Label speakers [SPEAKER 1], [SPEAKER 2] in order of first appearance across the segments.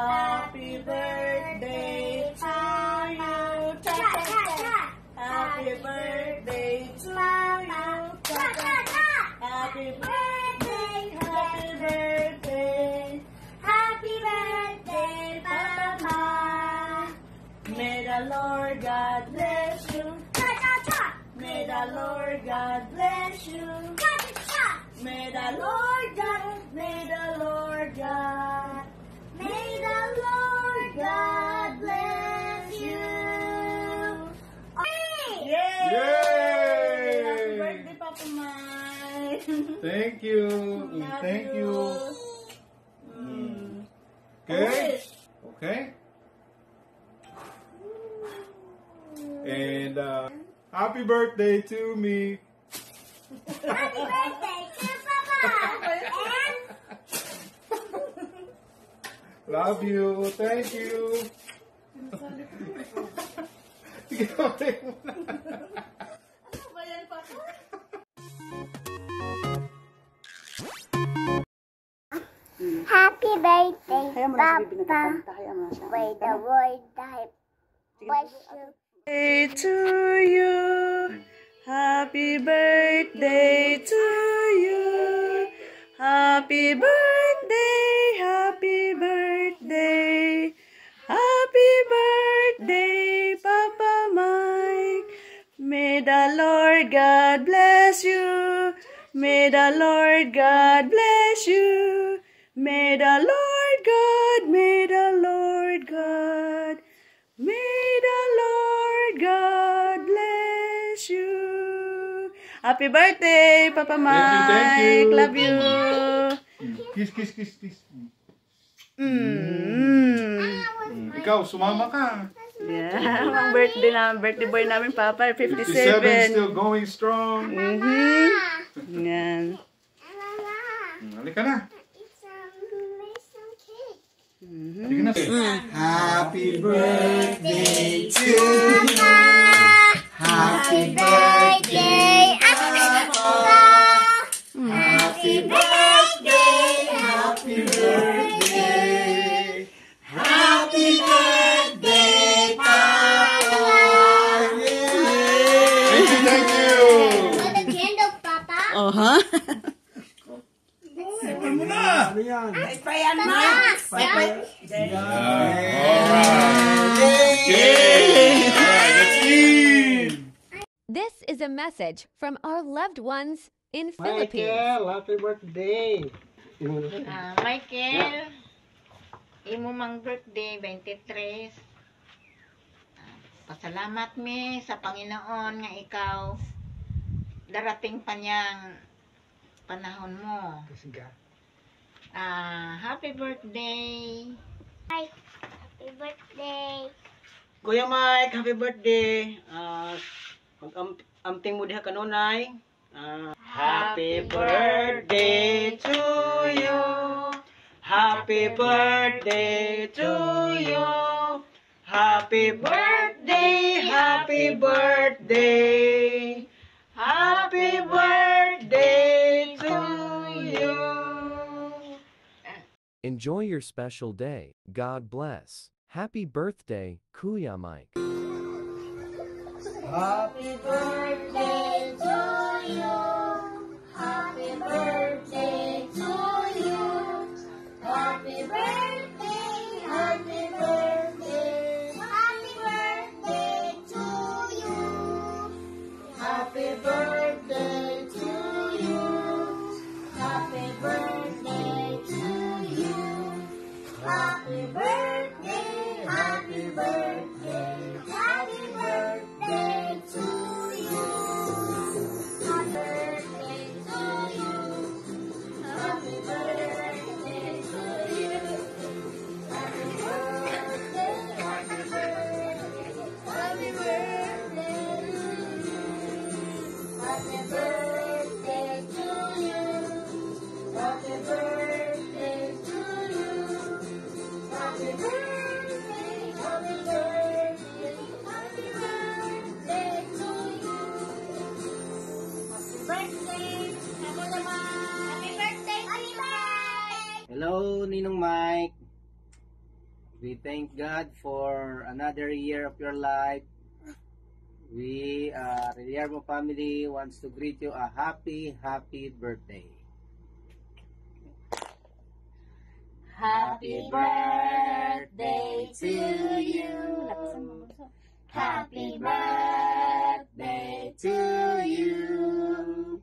[SPEAKER 1] Happy birthday to you. Happy birthday to you. Happy birthday, happy birthday. Happy birthday, Papa. May the Lord God bless you. May the Lord God bless you. May the Lord God, may the Lord God, may the Lord God bless you. Yay!
[SPEAKER 2] Yay!
[SPEAKER 1] Happy birthday, Papa Mike.
[SPEAKER 2] Thank you. Thank you. Okay. Okay. And happy birthday to me.
[SPEAKER 1] Happy birthday to Papa.
[SPEAKER 2] Love you. Thank you. Sige, okay muna.
[SPEAKER 1] Ano ba yan, Papa?
[SPEAKER 3] Happy birthday, Papa. May the Lord God bless you.
[SPEAKER 1] Birthday to you. Happy birthday to you. Happy birthday, happy birthday. Happy birthday, Papa Mike. May the Lord God bless you. May the Lord God bless you. May the Lord God, may the Lord God, may the Lord God bless you. Happy birthday, Papa Mike.
[SPEAKER 2] Thank you.
[SPEAKER 1] Love you.
[SPEAKER 2] Kiss, kiss, kiss, kiss. Ikaw, sumama ka.
[SPEAKER 1] Yeah, ang birthday namin, birthday boy namin, Papa, 57.
[SPEAKER 2] 57 still going strong.
[SPEAKER 1] Yan.
[SPEAKER 2] Halika na. Halika na.
[SPEAKER 4] Happy birthday to you. Happy birthday, Papa. Happy birthday, happy birthday. Happy birthday, Papa.
[SPEAKER 2] Thank you, thank you.
[SPEAKER 3] The candle, Papa.
[SPEAKER 1] Uh-huh.
[SPEAKER 2] Sipan mo na.
[SPEAKER 4] Ano yan?
[SPEAKER 2] Alright. Yay! Alright, let's eat.
[SPEAKER 5] This is a message from our loved ones in Philippines.
[SPEAKER 4] Michael, happy birthday.
[SPEAKER 6] Michael, imo mang birthday, 23. Pasalamat mi sa Panginoon nga ikaw darating pa niyang panahon mo. Happy birthday.
[SPEAKER 3] Happy birthday.
[SPEAKER 7] Kuya Mike, happy birthday. Amting mo diha kanunay. Happy birthday to you. Happy birthday to you. Happy birthday, happy birthday. Happy birthday to you.
[SPEAKER 8] Enjoy your special day. God bless. Happy birthday, Kuya Mike.
[SPEAKER 3] Happy birthday to you. Happy birthday to you. Happy birthday, happy birthday. Happy birthday to you. Happy birthday to you. Happy birthday to you. Happy birthday, happy birthday. Happy birthday to you. Happy birthday to you. Happy birthday to you. Happy birthday, happy birthday. Happy birthday to you. Happy birthday to you. Happy birthday to you. Happy birthday, happy birthday, happy birthday to you. Happy birthday, Papa naman. Happy birthday, Happy birthday.
[SPEAKER 7] Hello, Ninong Mike. We thank God for another year of your life. We, Reliarmo family wants to greet you a happy birthday.
[SPEAKER 3] Happy birthday to you. Happy birthday to you.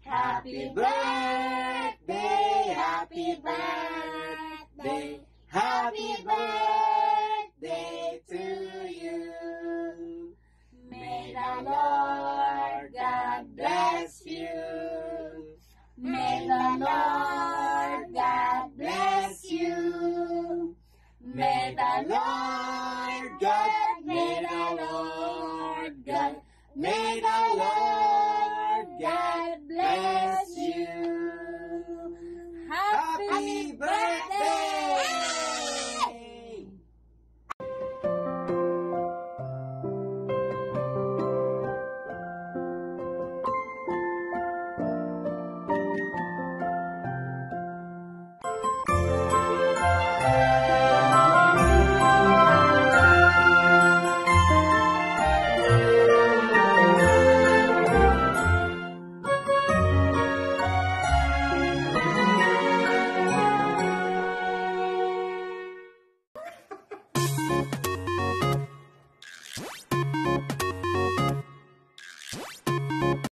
[SPEAKER 3] Happy birthday, happy birthday, happy birthday to you. May the Lord God bless you. May the Lord God bless you. May the Lord